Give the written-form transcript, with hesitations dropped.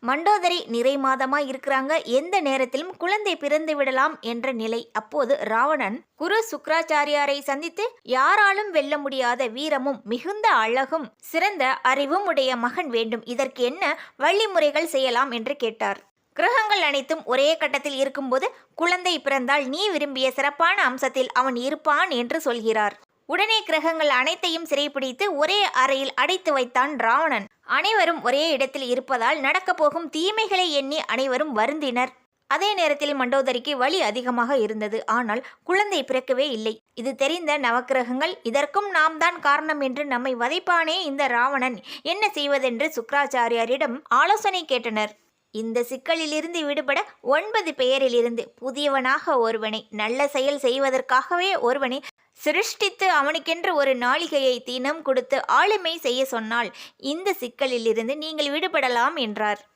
மண்டோதரி நிறை மாதமாய் இருக்கிறாங்க, எந்த நேரத்திலும் குழந்தை பிறந்து விடலாம் என்ற நிலை. அப்போது ராவணன் குரு சுக்ராச்சாரியாரை சந்தித்து, யாராலும் வெல்ல முடியாத வீரமும் மிகுந்த அழகும் சிறந்த அறிவும் உடைய மகன் வேண்டும், இதற்கு என்ன வழிமுறைகள் செய்யலாம் என்று கேட்டார். கிரகங்கள் அனைத்தும் ஒரே கட்டத்தில் இருக்கும்போது குழந்தை பிறந்தால் நீ விரும்பிய சிறப்பான அம்சத்தில் அவன் இருப்பான் என்று சொல்கிறார். உடனே கிரகங்கள் அனைத்தையும் சிறைப்பிடித்து ஒரே அறையில் அடைத்து வைத்தான் ராவணன். அனைவரும் ஒரே இடத்தில் இருப்பதால் நடக்கப் போகும் தீமைகளை எண்ணி அனைவரும் வருந்தினர். அதே நேரத்தில் மண்டோதரிக்கு வலி அதிகமாக இருந்தது. ஆனால் குழந்தை பிறக்கவே இல்லை. இது தெரிந்த நவக்கிரகங்கள், இதற்கும் நாம் தான் காரணம் என்று நம்மை வதைப்பானே இந்த ராவணன், என்ன செய்வதென்று சுக்ராச்சாரியாரிடம் ஆலோசனை கேட்டனர். இந்த சிக்கலிலிருந்து விடுபட 9 பெயரிலிருந்து புதியவனாக ஒருவனை, நல்ல செயல் செய்வதற்காகவே ஒருவனை சிருஷ்டித்து அவனுக்கென்று ஒரு நாளிகையை தினம் கொடுத்து ஆளுமை செய்ய சொன்னால் இந்த சிக்கலிலிருந்து நீங்கள் விடுபடலாம் என்றார்.